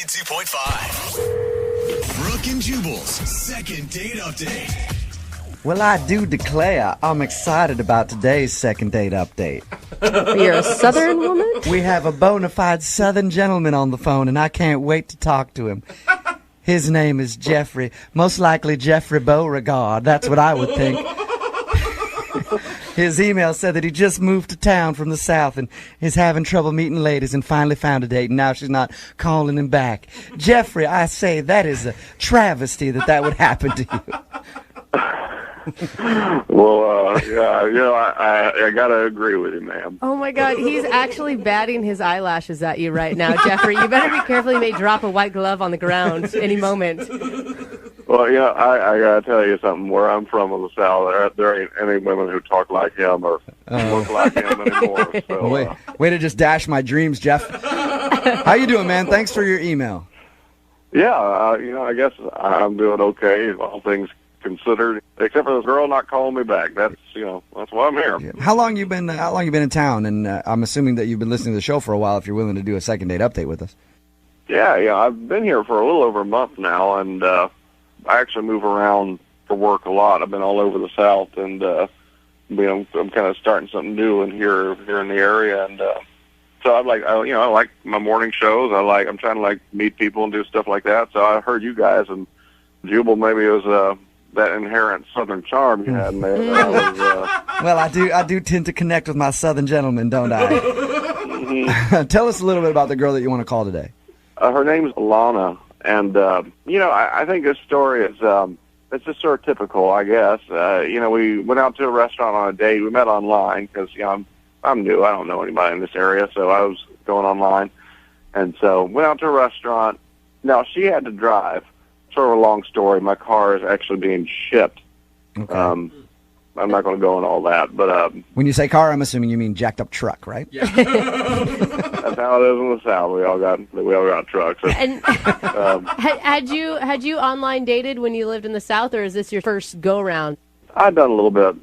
92.5. Brooke and Jubal's second date update. Well, I do declare I'm excited about today's second date update. You're a Southern woman? We have a bona fide Southern gentleman on the phone, and I can't wait to talk to him. His name is Jeffrey. Most likely Jeffrey Beauregard. That's what I would think. His email said that he just moved to town from the South and is having trouble meeting ladies and finally found a date, and now she's not calling him back. Jeffrey, I say that is a travesty that would happen to you. Well, yeah, I gotta agree with you, ma'am. Oh my God, he's actually batting his eyelashes at you right now, Jeffrey. You better be careful. He may drop a white glove on the ground any moment. Well, I gotta tell you something. Where I'm from in the South, there ain't any women who talk like him or look like him anymore. So, way to just dash my dreams, Jeff. How you doing, man? Thanks for your email. Yeah, I guess I'm doing okay, all things considered, except for this girl not calling me back. That's why I'm here. Yeah. How long you been in town? And I'm assuming that you've been listening to the show for a while. If you're willing to do a second date update with us. Yeah, I've been here for a little over a month now, and I actually move around for work a lot. I've been all over the South, and I'm kind of starting something new here in the area, and so I like my morning shows. I'm trying to meet people and do stuff like that. So I heard you guys, and Jubal, maybe it was that inherent Southern charm you had, man. Well, I do tend to connect with my Southern gentlemen, don't I? Mm-hmm. Tell us a little bit about the girl that you want to call today. Her name's Alana, and I think this story is it's just sort of typical, I guess. We went out to a restaurant on a date. We met online because I'm new. I don't know anybody in this area, so I was going online, and so went out to a restaurant. Now she had to drive. Sort of a long story. My car is actually being shipped. Okay. I'm not going to go on all that, but when you say car, I'm assuming you mean jacked up truck, right? Yeah. That's how it is in the South. We all got trucks. And had you online dated when you lived in the South, or is this your first go round? I've done a little bit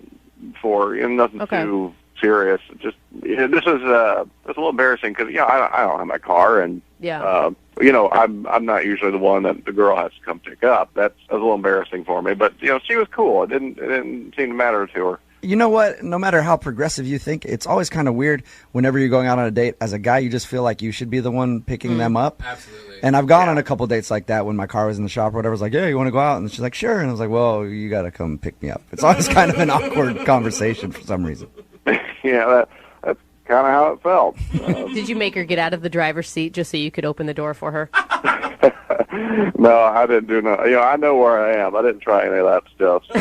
before, nothing too serious. Just this is it's a little embarrassing because I don't have my car, and I'm not usually the one that the girl has to come pick up. That's a little embarrassing for me, but she was cool. It didn't seem to matter to her. You know what? No matter how progressive you think, it's always kind of weird whenever you're going out on a date. As a guy, you just feel like you should be the one picking them up. Absolutely. And I've gone on a couple dates like that when my car was in the shop or whatever. I was like, yeah, you want to go out? And she's like, sure. And I was like, well, you got to come pick me up. It's always kind of an awkward conversation for some reason. Yeah, that's kind of how it felt. Did you make her get out of the driver's seat just so you could open the door for her? No, I didn't do no. I know where I am. I didn't try any of that stuff. So,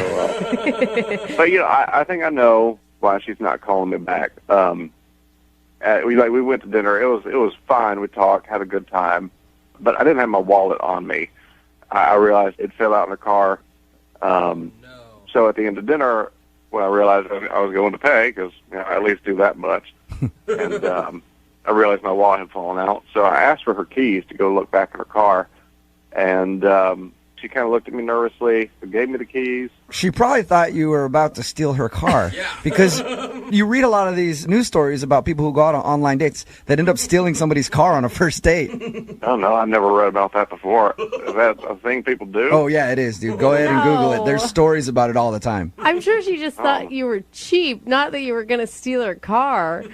but I think I know why she's not calling me back. We went to dinner. It was fine. We talked, had a good time, but I didn't have my wallet on me. I realized it fell out in the car. No. So at the end of dinner, when I realized I was going to pay, because I at least do that much, and I realized my wallet had fallen out. So I asked for her keys to go look back in her car, and she kind of looked at me nervously, gave me the keys. She probably thought you were about to steal her car. Yeah. Because you read a lot of these news stories about people who go out on online dates that end up stealing somebody's car on a first date. Oh, no, I've never read about that before. Is that a thing people do? Oh, yeah, it is, dude. Go ahead and Google it. There's stories about it all the time. I'm sure she just thought you were cheap, not that you were going to steal her car.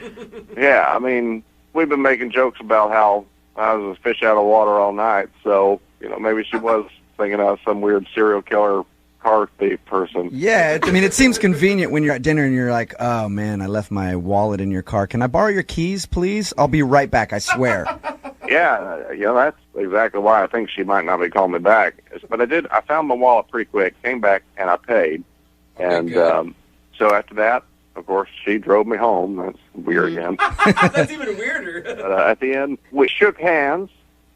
Yeah, I mean, we've been making jokes about how I was a fish out of water all night, so, maybe she was thinking I was some weird serial killer car thief person. Yeah, it seems convenient when you're at dinner and you're like, oh, man, I left my wallet in your car. Can I borrow your keys, please? I'll be right back, I swear. Yeah, that's exactly why I think she might not be calling me back. But I found my wallet pretty quick, came back, and I paid. And so after that, of course, she drove me home. That's weird again. That's even weirder. At the end, we shook hands.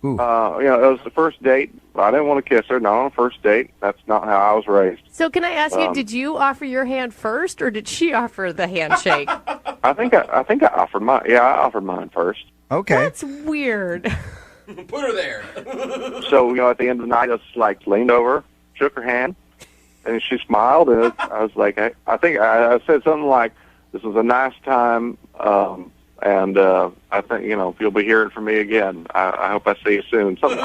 Ooh. It was the first date. I didn't want to kiss her, not on a first date. That's not how I was raised. So can I ask you, did you offer your hand first, or did she offer the handshake? I think I offered mine. Yeah, I offered mine first. Okay. That's weird. Put her there. So, at the end of the night, I just leaned over, shook her hand, and she smiled, and I was like, I think I said something like, this was a nice time And I think, you'll be hearing from me again. I hope I see you soon. Something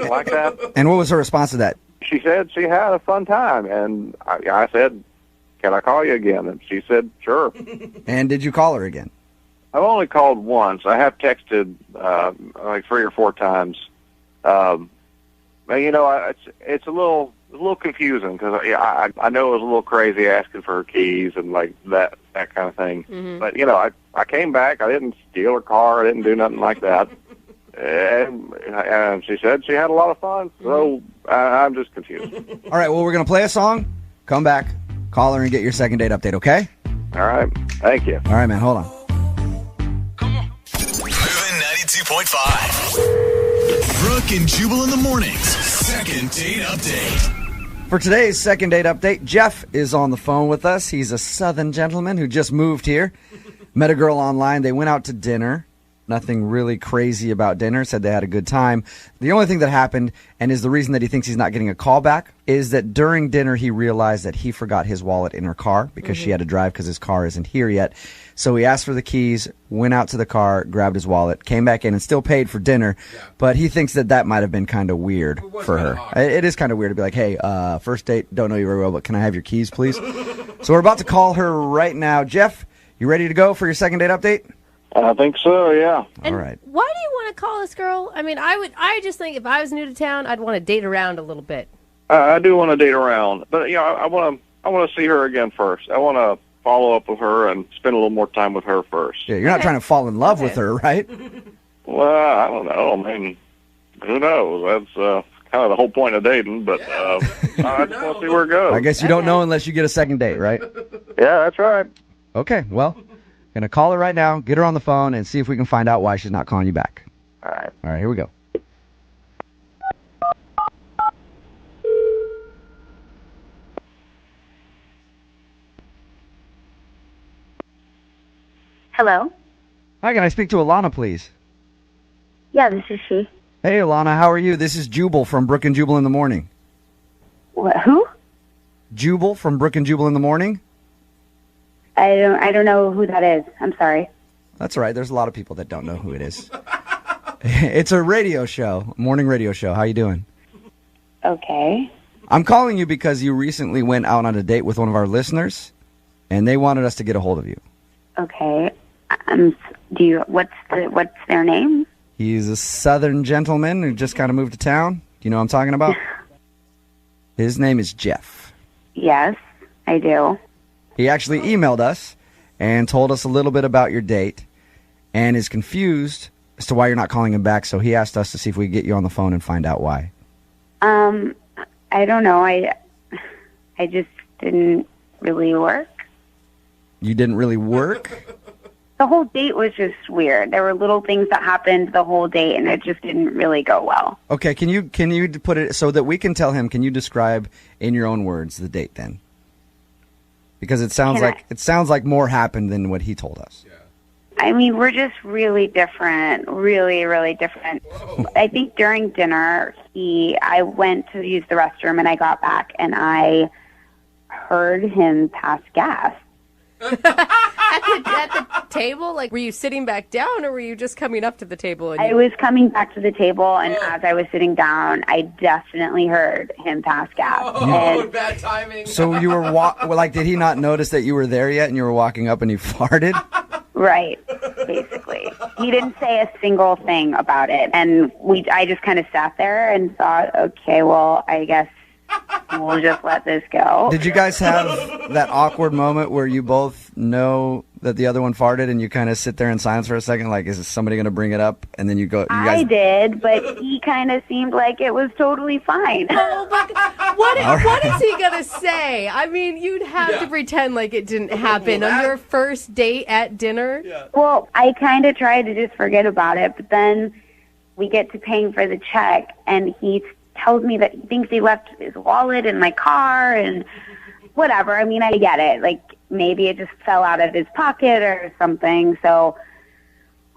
like that. And what was her response to that? She said she had a fun time. And I said, can I call you again? And she said, sure. And did you call her again? I've only called once. I have texted like 3 or 4 times. But, it's a little confusing because I know it was a little crazy asking for her keys and like that kind of thing. Mm-hmm. But I came back. I didn't steal her car. I didn't do nothing like that. And she said she had a lot of fun. So I'm just confused. All right. Well, we're gonna play a song. Come back, call her, and get your second date update. Okay? All right. Thank you. All right, man. Hold on. Moving 92.5. Brooke and Jubal in the mornings. Second date update. For today's second date update, Jeff is on the phone with us. He's a Southern gentleman who just moved here. Met a girl online. They went out to dinner. Nothing really crazy about dinner. Said they had a good time. The only thing that happened, and is the reason that he thinks he's not getting a call back, is that during dinner he realized that he forgot his wallet in her car because she had to drive because his car isn't here yet. So he asked for the keys, went out to the car, grabbed his wallet, came back in and still paid for dinner. Yeah. But he thinks that might have been kind of weird for her. It is kind of weird to be like, hey, first date, don't know you very well, but can I have your keys, please? So we're about to call her right now. Jeff, you ready to go for your second date update? I think so, yeah. And all right. Why do you want to call this girl? I mean, I just think if I was new to town, I'd want to date around a little bit. I do want to date around, but I want to see her again first. I want to follow up with her and spend a little more time with her first. Yeah, you're not trying to fall in love with her, right? Well, I don't know. I mean, who knows? That's kind of the whole point of dating, but I just want to see where it goes. I guess you don't know unless you get a second date, right? Yeah, that's right. Okay, well, gonna call her right now, get her on the phone, and see if we can find out why she's not calling you back. All right. All right, here we go. Hello? Hi, can I speak to Alana, please? Yeah, this is she. Hey, Alana, how are you? This is Jubal from Brooke and Jubal in the Morning. What, who? Jubal from Brooke and Jubal in the Morning? I don't know who that is. I'm sorry. That's all right. There's a lot of people that don't know who it is. It's a radio show, morning radio show. How you doing? Okay. I'm calling you because you recently went out on a date with one of our listeners, and they wanted us to get a hold of you. Okay. What's their name? He's a Southern gentleman who just kind of moved to town. Do you know what I'm talking about? His name is Jeff. Yes, I do. He actually emailed us and told us a little bit about your date and is confused as to why you're not calling him back, so he asked us to see if we could get you on the phone and find out why. I don't know. I just didn't really work. You didn't really work? The whole date was just weird. There were little things that happened the whole date, and it just didn't really go well. Okay, can you put it so that we can tell him, can you describe in your own words the date then? Because it sounds like more happened than what he told us. I mean, we're just really different, really, really different. Whoa. I think during dinner, I went to use the restroom, and I got back, and I heard him pass gas. At the table? Like, were you sitting back down, or were you just coming up to the table? I was coming back to the table, and as I was sitting down, I definitely heard him pass gas. Oh, bad timing. So you were did he not notice that you were there yet, and you were walking up and he farted? Right, basically. He didn't say a single thing about it, and I just kind of sat there and thought, okay, well, I guess we'll just let this go. Did you guys have that awkward moment where you both know that the other one farted and you kind of sit there in silence for a second, like, is somebody going to bring it up? And then you go... I did, but he kind of seemed like it was totally fine. Oh, but what is he going to say? I mean, you'd have to pretend like it didn't happen on your first date at dinner. Yeah. Well, I kind of tried to just forget about it, but then we get to paying for the check, and he tells me that he thinks he left his wallet in my car and whatever. I mean, I get it. Like, maybe it just fell out of his pocket or something. So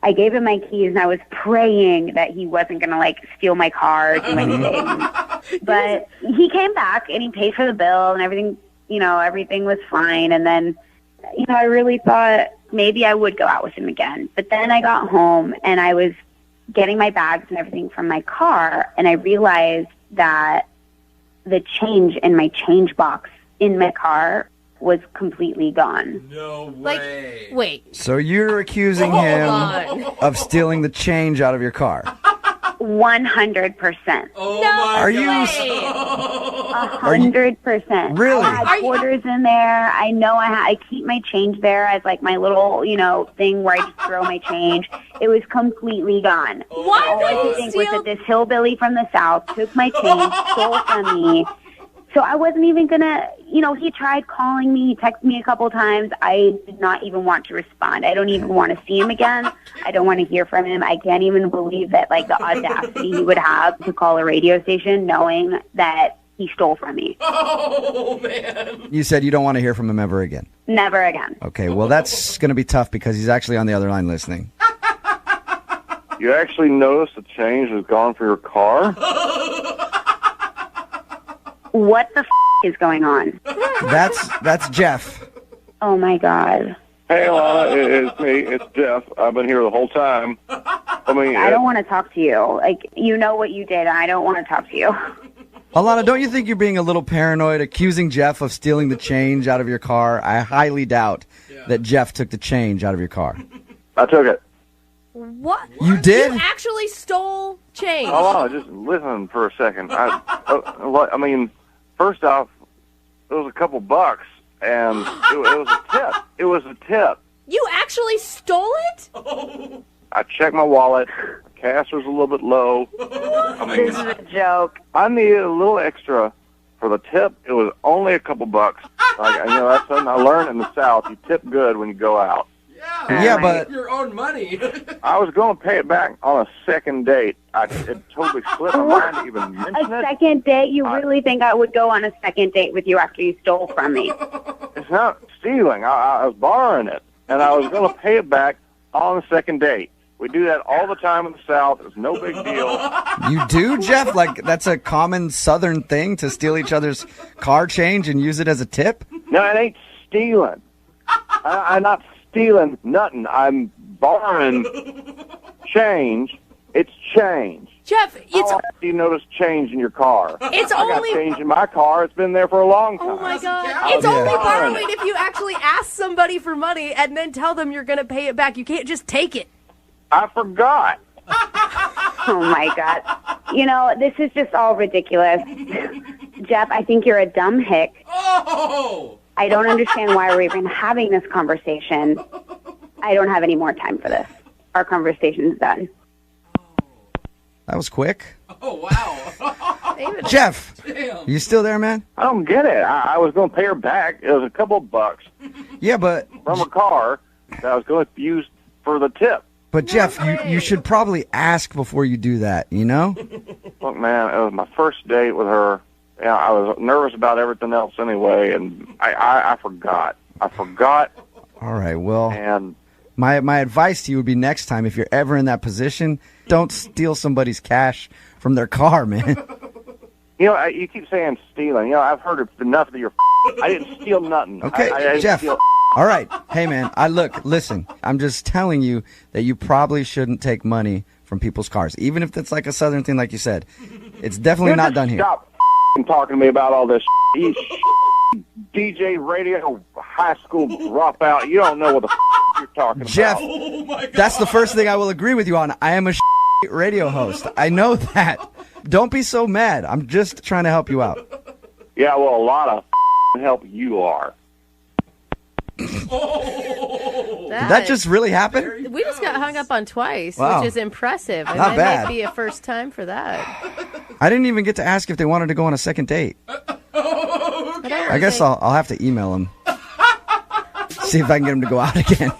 I gave him my keys, and I was praying that he wasn't going to, like, steal my car or do anything. But he came back, and he paid for the bill, and everything, everything was fine. And then, I really thought maybe I would go out with him again. But then I got home and I was getting my bags and everything from my car, and I realized that the change in my change box in my car was completely gone. No way. Wait. So you're accusing him on. of stealing the change out of your car. 100%. Oh No my Are you- way. 100%. Really? I had quarters in there. I know I keep my change there as like my little, thing where I just throw my change. It was completely gone. Why All I would could you think was steal? that this hillbilly from the South took my change, stole from me. So I wasn't even gonna, he tried calling me, he texted me a couple times. I did not even want to respond. I don't even want to see him again. I don't want to hear from him. I can't even believe that, like, the audacity he would have to call a radio station knowing that he stole from me. Oh, man. You said you don't want to hear from him ever again. Never again. Okay, well, that's going to be tough because he's actually on the other line listening. You actually noticed the change was gone for your car? What the is going on? That's Jeff. Oh, my God. Hey, Alana, it's me. It's Jeff. I've been here the whole time. I don't want to talk to you. Like, you know what you did, and I don't want to talk to you. Alana, don't you think you're being a little paranoid, accusing Jeff of stealing the change out of your car? I highly doubt that Jeff took the change out of your car. I took it. What? You did? You actually stole change. Alana, just listen for a second. First off, it was a couple bucks, and it was a tip. It was a tip. You actually stole it? I checked my wallet. Cash was a little bit low. This is a joke. I needed a little extra for the tip. It was only a couple bucks. That's something I learned in the South. You tip good when you go out. Yeah, but Your own money. I was going to pay it back on a second date. It totally slipped my mind to even mention A it. second date? You really think I would go on a second date with you after you stole from me? It's not stealing. I was borrowing it, and I was going to pay it back on the second date. We do that all the time in the South. It's no big deal. you do, Jeff? Like, that's a common Southern thing to steal each other's car change and use it as a tip? No, it ain't stealing. I'm not stealing nothing. I'm borrowing change. It's change. Jeff, How it's often do you notice change in your car? it's I got only change in my car. It's been there for a long time. Oh my God. Yeah. It's only Yeah. borrowing if you actually ask somebody for money and then tell them you're going to pay it back. You can't just take it. I forgot. Oh, my God. This is just all ridiculous. Jeff, I think you're a dumb hick. Oh! I don't understand why we're even having this conversation. I don't have any more time for this. Our conversation's done. That was quick. Oh, wow. Jeff, Damn. you still there, man? I don't get it. I was going to pay her back. It was a couple bucks Yeah, but from a car that I was going to use for the tip. Jeff, you should probably ask before you do that, you know? Look, man, it was my first date with her. Yeah, I was nervous about everything else anyway, and I forgot. I forgot, All right, well, and my advice to you would be next time, if you're ever in that position, don't steal somebody's cash from their car, man. you keep saying stealing. I've heard it enough that you're. I didn't steal nothing. Okay, I didn't Jeff. steal. All right. Hey, man, listen, I'm just telling you that you probably shouldn't take money from people's cars, even if it's like a Southern thing, like you said. It's definitely not done here. Stop talking to me about all this. You DJ radio high school dropout. You don't know what the you're talking Jeff, about. Oh, my God. that's the first thing I will agree with you on. I am a radio host. I know that. Don't be so mad. I'm just trying to help you out. Yeah, well, a lot of help you are. Did that just really happen? We just got hung up on twice, Wow. which is impressive. And Not that bad. might be a first time for that. I didn't even get to ask if they wanted to go on a second date. I guess I'll have to email them. See if I can get them to go out again.